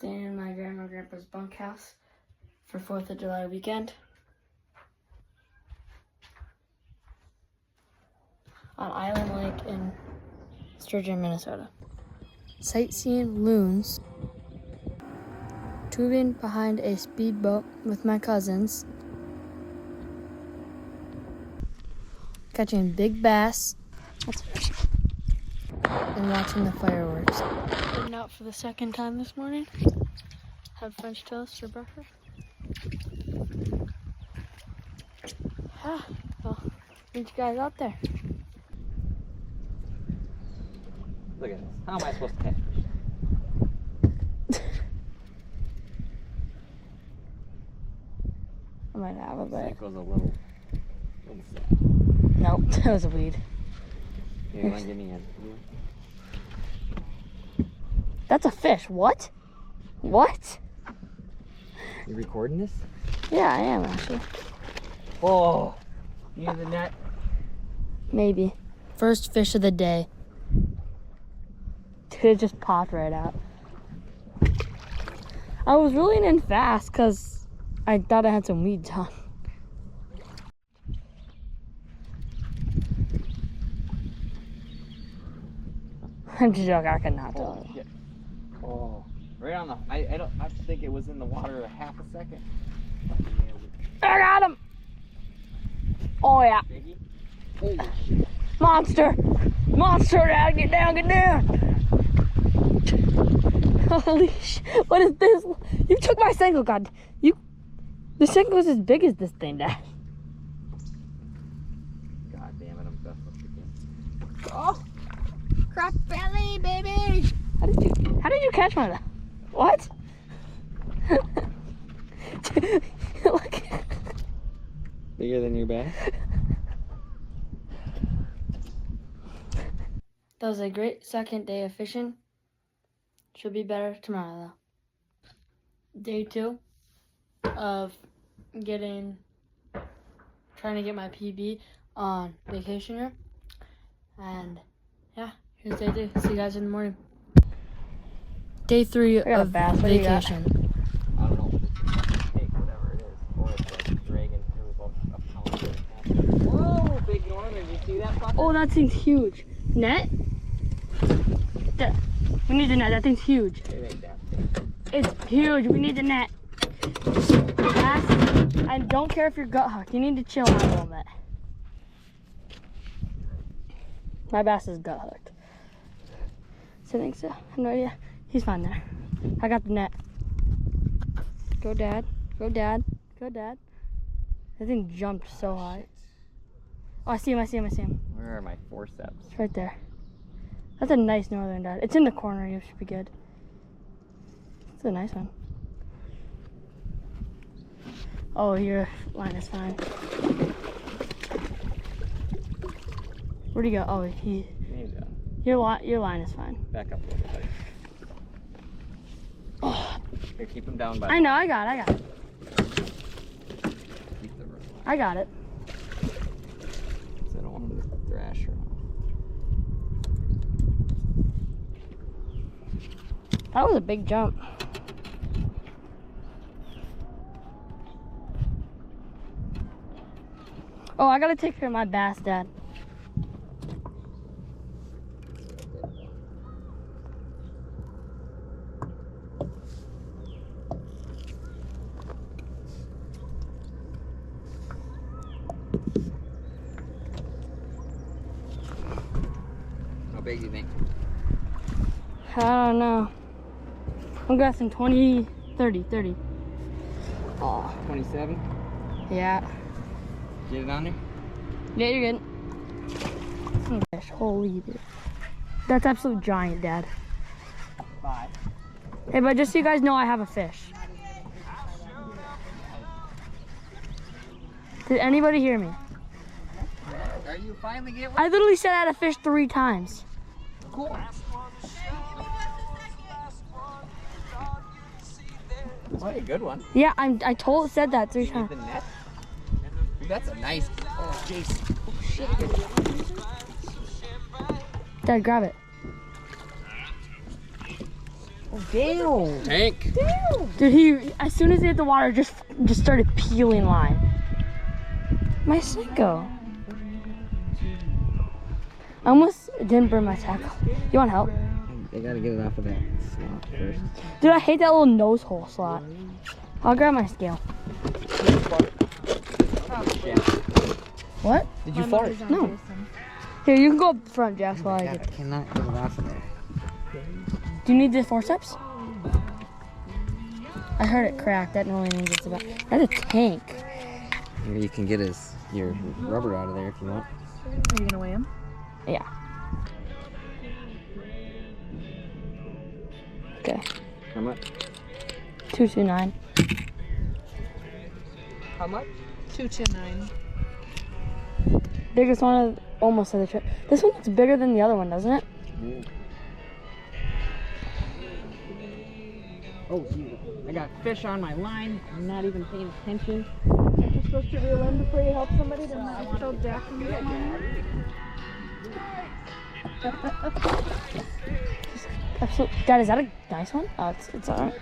Staying in my grandma and grandpa's bunkhouse for 4th of July weekend. On Island Lake in Sturgeon, Minnesota. Sightseeing loons. Tubing behind a speedboat with my cousins. Catching big bass. And watching the fireworks. Heading out for the second time this morning. Had French toast for breakfast. Well, meet you guys out there. Look at this. How am I supposed to catch fish? I might have a bite. It goes a little sad. Nope, that was a weed. Here, you want to give me a... That's a fish. What? What? You recording this? Yeah, I am actually. Oh! You need the net? Maybe. First fish of the day. Dude, it just popped right out. I was reeling in fast because I thought I had some weeds on. I'm just joking, I could not do Oh, it. shit. Oh. Right on the... I think it was in the water a half a second. I got him! Oh yeah. Biggie? Holy shit. Monster! Monster, Dad! Get down, get down! Holy shit! What is this? You took my single, God! The single is as big as this thing, Dad. God damn it, I'm stuck up again. Oh! Crop belly, baby! How did you catch my... What? Look. Bigger than your bass? That was a great second day of fishing. Should be better tomorrow, though. Day 2 of trying to get my PB on vacation here. And yeah, here's day 2. See you guys in the morning. Day 3 of vacation. I don't know. Take whatever it is. Or it's like dragging through about a pound and a half. Whoa, Big Norman, you see that fucker? Oh, that thing's huge. Net? We need the net. That thing's huge. It ain't that big. It's huge. We need the net. Bass, I don't care if you're gut hooked. You need to chill out a little bit. My bass is gut hooked. So I think so. I have no idea. He's fine there. I got the net. Go, Dad. Go, Dad. Go, Dad. That thing jumped so high. Oh, I see him. I see him. I see him. Where are my forceps? It's right there. That's a nice northern, Dad. It's in the corner. You should be good. It's a nice one. Oh, your line is fine. Where'd he go? Oh, your line is fine. Back up a little bit, buddy. Oh, Here, keep him down, buddy. I know. I got it. Keep the rope. I got it. I don't want him to thrash her. That was a big jump. Oh, I gotta take care of my bass, Dad. How big do you think? I don't know. I'm guessing 20, 30. Oh, 27? Yeah. Get it on there? Yeah, you're good. Fish, holy dude. That's absolute giant, Dad. 5. Hey, but just so you guys know, I have a fish. Did anybody hear me? Are you finally getting I literally said I had a fish 3 times. Cool. What a good one. Yeah, I said that 3 You need times. the net? Dude, that's a nice. Oh, Jason. Oh, shit. Dad, grab it. Damn. Tank. Dude, he as soon as he hit the water, just started peeling line. My psycho. I almost didn't burn my tackle. You want help? They gotta get it off of that slot first. Dude, I hate that little nose hole slot. I'll grab my scale. What? Did you fart? No. Here, you can go up front, Jess, while I God, I get. cannot get it off of there. Do you need the forceps? I heard it crack. That normally means it's about. That's a tank. Maybe you can get your rubber out of there if you want. Are you gonna weigh him? Yeah. Okay. How much? 229. How much? 229. Biggest one of almost of the trip. This one looks bigger than the other one, doesn't it? Oh, I got fish on my line. I'm not even paying attention. You're supposed to reel in before you help somebody to not tell Jack and get mine. Absolutely. Dad, is that a nice one? Oh, it's alright.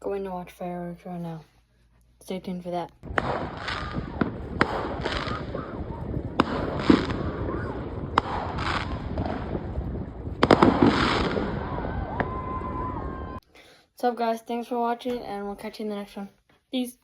Going to watch fireworks right now. Stay tuned for that. What's up, guys? Thanks for watching, and we'll catch you in the next one. Peace.